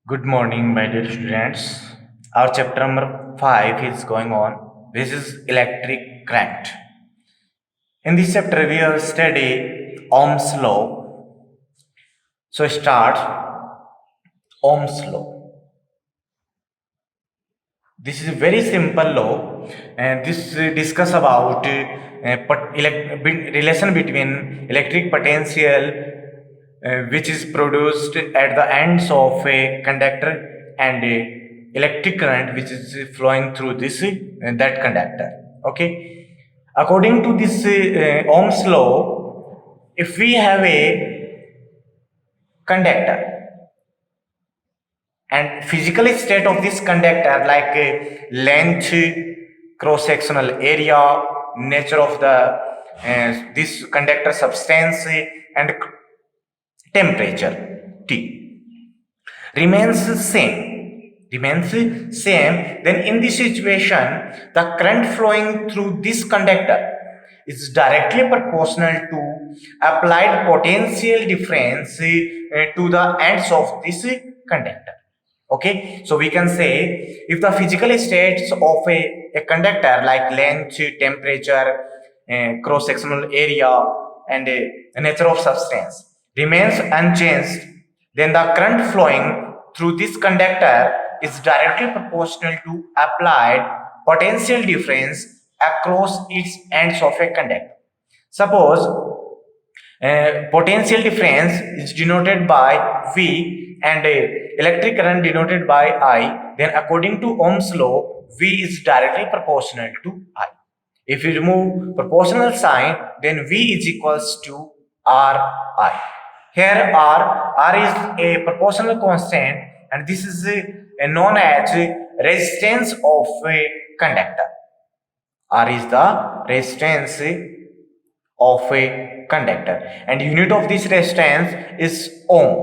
Good morning, my dear students. Our chapter number 5 is going on. This is electric current. In this chapter, we will study Ohm's law. So, start Ohm's law. This is a very simple law, and this discuss about relation between electric potential which is produced at the ends of a conductor and a electric current which is flowing through this that conductor. Okay, according to this Ohm's law, if we have a conductor and physical state of this conductor like length, cross sectional area, nature of the this conductor substance, and temperature T remains same, then in this situation the current flowing through this conductor is directly proportional to applied potential difference to the ends of this conductor. Okay, so we can say if the physical states of a conductor like length, temperature, cross sectional area, and nature of substance remains unchanged, then the current flowing through this conductor is directly proportional to applied potential difference across its ends of a conductor. Suppose potential difference is denoted by V and electric current denoted by I, then according to Ohm's law, V is directly proportional to I. If you remove proportional sign, then V is equals to Ri. Here R is a proportional constant, and this is known as resistance of a conductor. R is the resistance of a conductor, and unit of this resistance is ohm,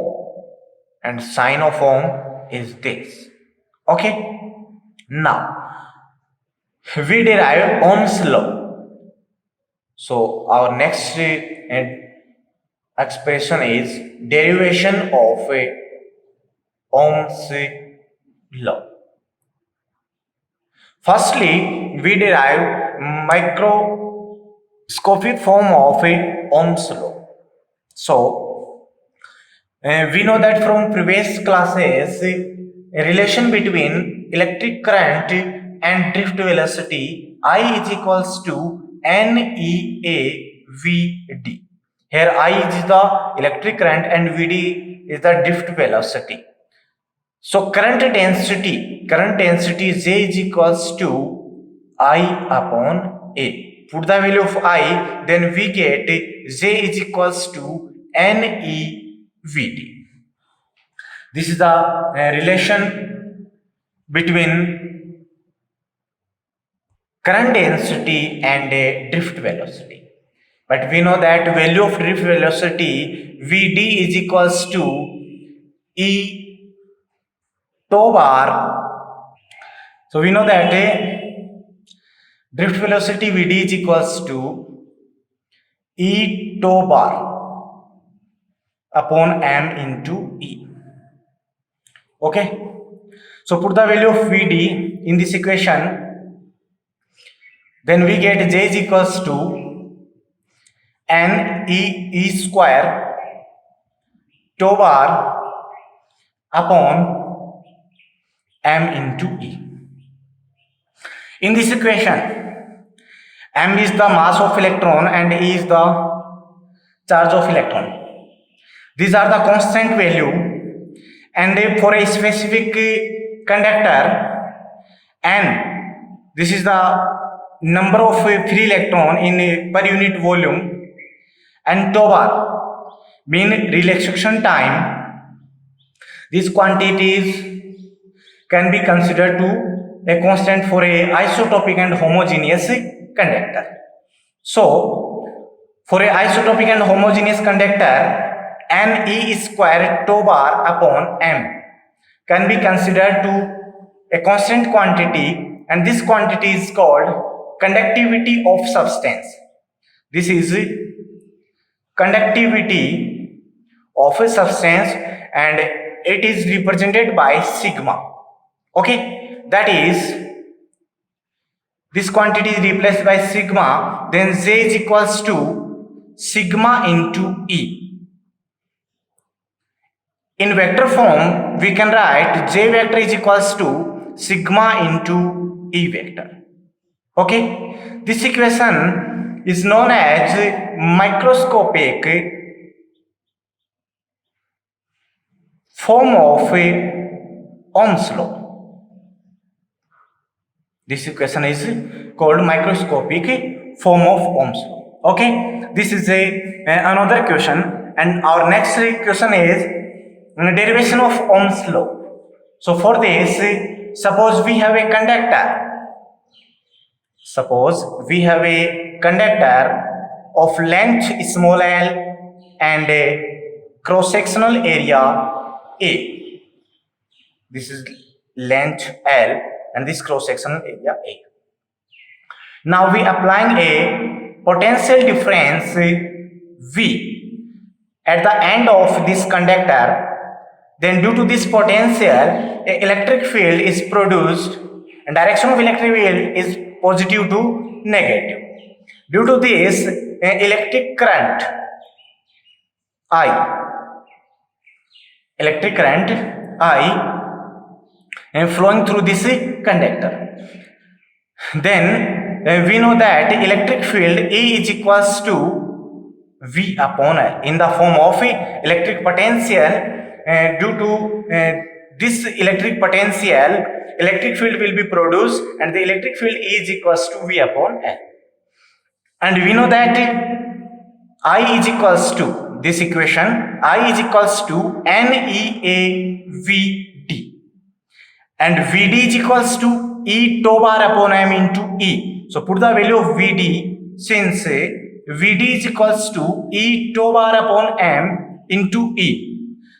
and sign of ohm is this. Okay, now we derive Ohm's law. So our next expression is derivation of a Ohm's law. Firstly, we derive microscopic form of a Ohm's law. So, we know that from previous classes, a relation between electric current and drift velocity I is equals to NEAVD. Here I is the electric current and VD is the drift velocity. So current density J is equals to I upon A. Put the value of I, then we get J is equals to NEVD. This is the relation between current density and drift velocity. But we know that value of drift velocity Vd is equals to E tau bar. So we know that drift velocity Vd is equals to E tau bar upon m into E. Okay, so put the value of Vd in this equation, then we get J is equals to NE square tau bar upon m into E. In this equation, m is the mass of electron and E is the charge of electron. These are the constant value, and for a specific conductor n, this is the number of free electron in per unit volume, and tau bar mean relaxation time. These quantities can be considered to a constant for a isotopic and homogeneous conductor. So, for a isotopic and homogeneous conductor, Ne square tau bar upon m can be considered to a constant quantity, and this quantity is called conductivity of substance. This is conductivity of a substance, and it is represented by sigma. Okay, that is, this quantity is replaced by sigma, then J is equals to sigma into E. In vector form, we can write J vector is equals to sigma into E vector. Okay, this equation is known as microscopic form of Ohm's law. This equation is called microscopic form of Ohm's law. Okay, this is another question, and our next question is derivation of Ohm's law. So for this, suppose we have a conductor. Suppose we have a conductor of length small l and a cross-sectional area A. This is length L and this cross-sectional area A. Now we applying a potential difference V at the end of this conductor. Then due to this potential, an electric field is produced and direction of electric field is positive to negative. Due to this, electric current I and flowing through this conductor. Then we know that electric field E is equals to V upon L in the form of electric potential. Due to this electric potential, electric field will be produced and the electric field E is equals to V upon L. And we know that I is equals to this equation, I is equals to NEAVD and VD is equals to E tau bar upon M into E. So put the value of VD, since VD is equals to E tau bar upon M into E.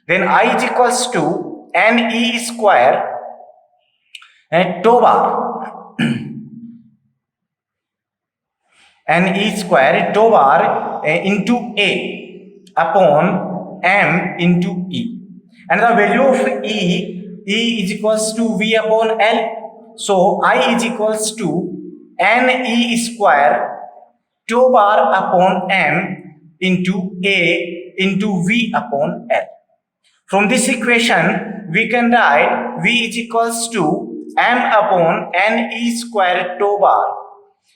Then I is equals to NE square and tau bar NE square tau bar into A upon M into E. And the value of E is equals to V upon L. So I is equals to NE square tau bar upon M into A into V upon L. From this equation, we can write V is equals to M upon NE square tau bar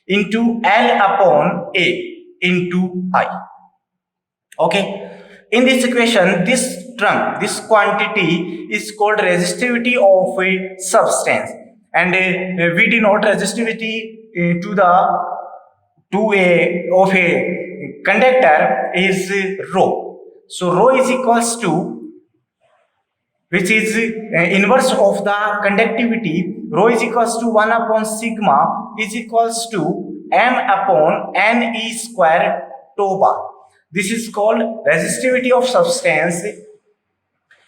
into L upon A into I. Okay. In this equation, this term, this quantity is called resistivity of a substance, and we denote resistivity of a conductor is rho. So rho is equals to, which is inverse of the conductivity, rho is equals to 1 upon sigma is equals to M upon NE square tau bar. This is called resistivity of substance,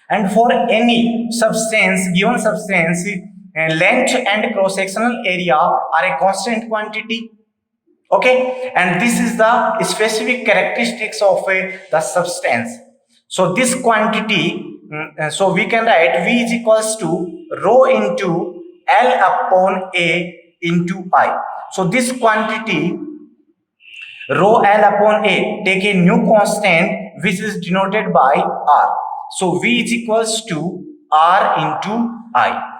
and for any substance, given substance, length and cross-sectional area are a constant quantity. Okay, and this is the specific characteristics of the substance. So this quantity, so we can write V is equals to rho into L upon A into I. So this quantity rho L upon A, take a new constant which is denoted by R. So V is equals to R into I.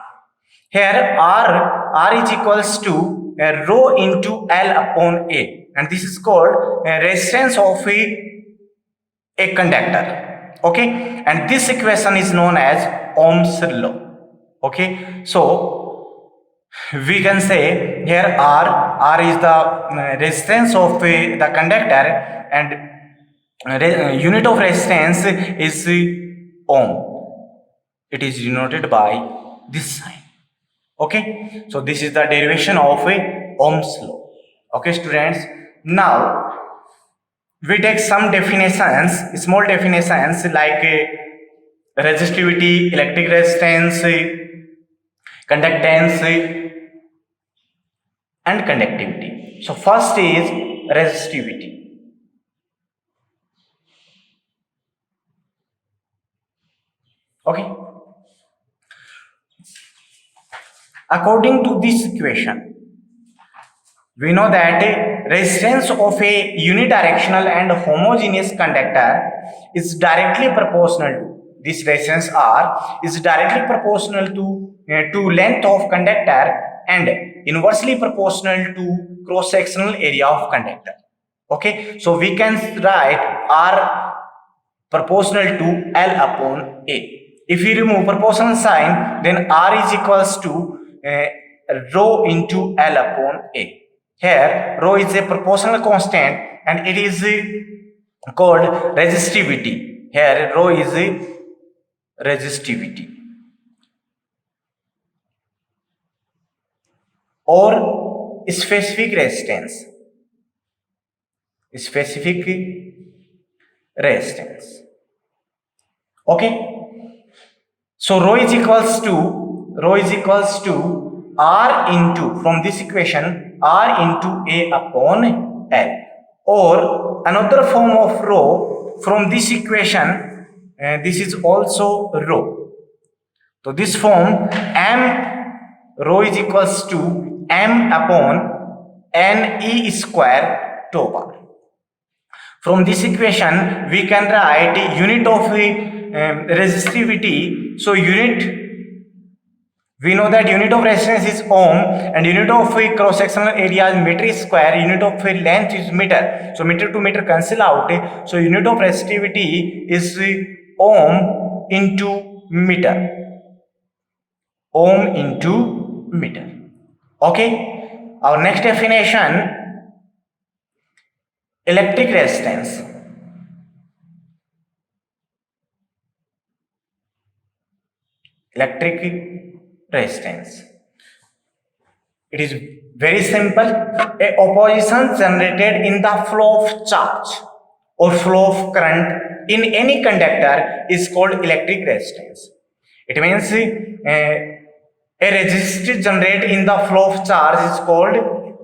Here R is equals to rho into L upon A, and this is called resistance of a conductor. Okay, and this equation is known as Ohm's law. Okay, so we can say here R is the resistance of the conductor, and unit of resistance is ohm. It is denoted by this sign. Okay, so this is the derivation of Ohm's law. Okay, students, now we take some definitions, small definitions like resistivity, electric resistance, conductance, and conductivity. So first is resistivity. Okay, According to this equation, we know that resistance of a unidirectional and homogeneous conductor is directly proportional to this resistance R is directly proportional to length of conductor and inversely proportional to cross sectional area of conductor. Okay, so we can write R proportional to L upon A. If we remove proportional sign, then R is equals to rho into L upon A. Here, rho is a proportional constant and it is called resistivity. Here, rho is resistivity or specific resistance. Specific resistance. Okay. So rho is equals to R into, from this equation, R into A upon L, or another form of rho from this equation, this is also rho. So this form M rho is equals to M upon N E square tau bar. From this equation, we can write unit of resistivity. So we know that unit of resistance is ohm and unit of cross sectional area is meter square, unit of length is meter. So meter to meter cancel out. So unit of resistivity is ohm into meter. Ohm into meter. Okay. Our next definition, electric resistance. Electric resistance. It is very simple. A opposition generated in the flow of charge or flow of current in any conductor is called electric resistance. It means a resistance generated in the flow of charge is called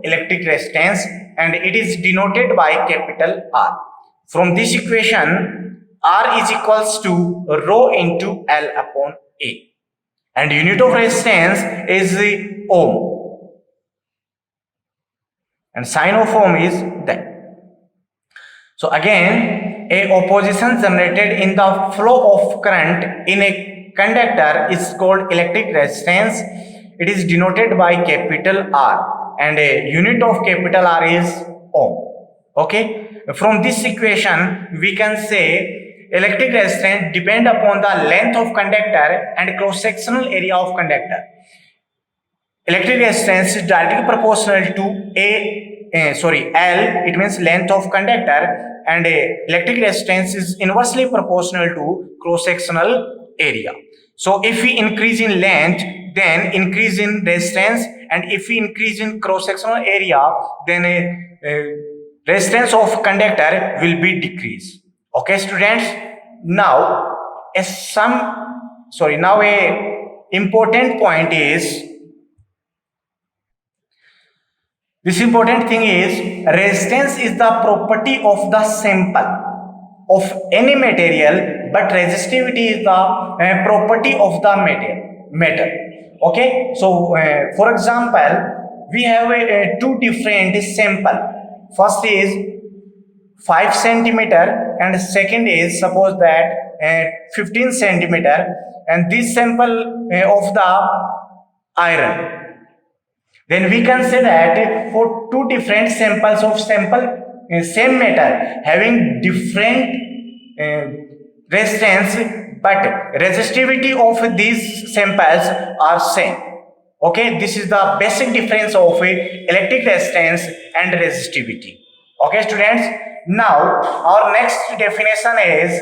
electric resistance and it is denoted by capital R. From this equation, R is equals to rho into L upon A. And unit of resistance is the ohm. And sign of ohm is that. So again, a opposition generated in the flow of current in a conductor is called electric resistance. It is denoted by capital R and a unit of capital R is ohm. Okay. From this equation, we can say electric resistance depend upon the length of conductor and cross-sectional area of conductor. Electric resistance is directly proportional to L, it means length of conductor, and electric resistance is inversely proportional to cross-sectional area. So if we increase in length, then increase in resistance, and if we increase in cross-sectional area, then resistance of conductor will be decreased. Okay, students. Now, a important point is, this important thing is resistance is the property of the sample of any material, but resistivity is the property of the metal. Okay, so for example, we have two different sample. First is 5 centimeter and second is suppose that 15 centimeter, and this sample of the iron. Then we can say that for two different samples of same metal having different resistance, but resistivity of these samples are same. Okay, this is the basic difference of electric resistance and resistivity. Okay, students. Now our next definition is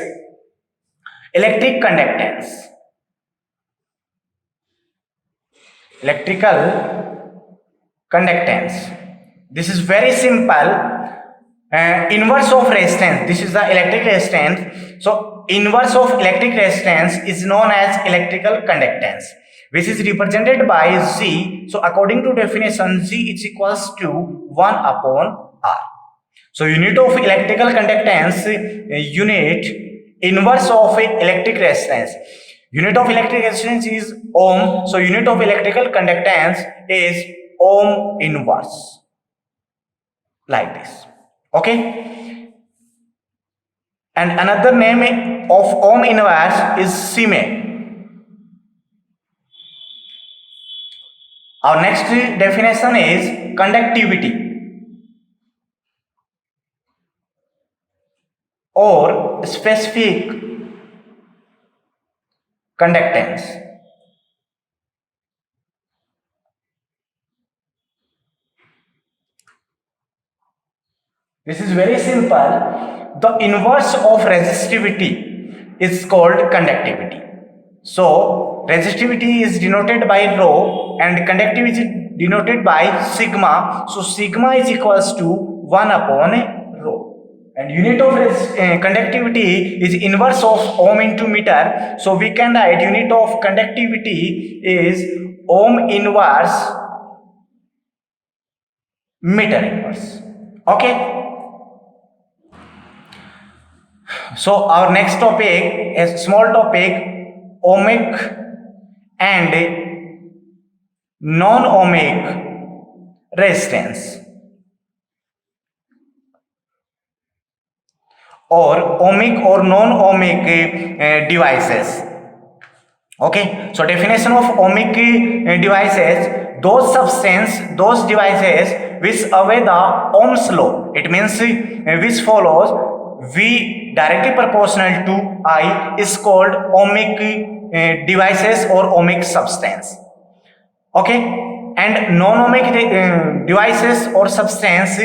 electric conductance. Electrical conductance. This is very simple. Inverse of resistance. This is the electric resistance. So inverse of electric resistance is known as electrical conductance, which is represented by Z. So according to definition, Z is equals to 1 upon R. So unit of electrical conductance, unit inverse of electric resistance. Unit of electric resistance is ohm. So unit of electrical conductance is ohm inverse. Like this. Okay. And another name of ohm inverse is Siemens. Our next definition is conductivity or specific conductance. This is very simple. The inverse of resistivity is called conductivity. So resistivity is denoted by rho and conductivity is denoted by sigma. So sigma is equals to 1 upon rho. And unit of conductivity is inverse of ohm into meter. So we can write unit of conductivity is ohm inverse meter inverse. Okay. So our next topic is small topic, ohmic and non-ohmic resistance or ohmic or non-ohmic devices. Okay, so definition of ohmic devices: those devices which obey the Ohm's law. It means which follows V directly proportional to I is called ohmic devices or ohmic substance. Okay, and non-ohmic devices or substance,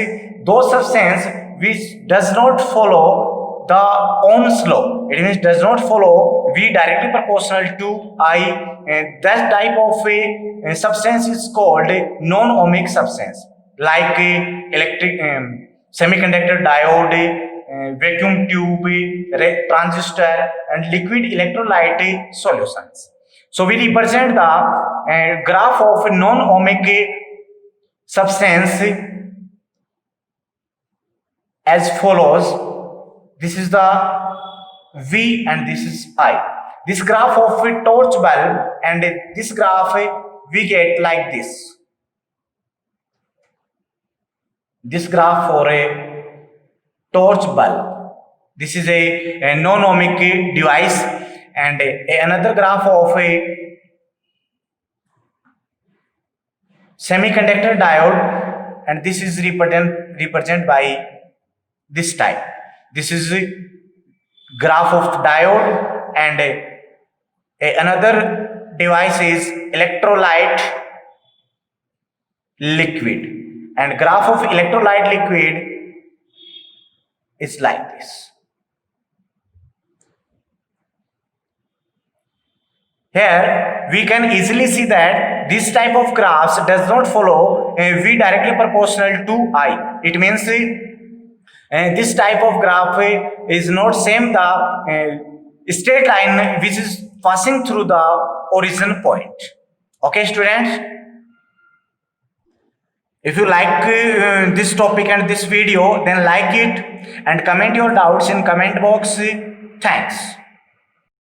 those substance which does not follow the Ohm's law. It means does not follow V directly proportional to I. That type of a substance is called non-ohmic substance, like electric semiconductor diode, vacuum tube, transistor, and liquid electrolyte solutions. So we represent the graph of a non-ohmic substance as follows. This is the V and this is I. This graph of a torch bulb and this graph we get like this. This graph for a torch bulb. This is a non-ohmic device, and another graph of a semiconductor diode, and this is represented by this type. This is a graph of diode, and another device is electrolyte liquid, and graph of electrolyte liquid is like this. Here we can easily see that this type of graphs does not follow V directly proportional to I. It means this type of graph is not same the straight line which is passing through the origin point. Okay, students? If you like this topic and this video, then like it and comment your doubts in comment box. Thanks.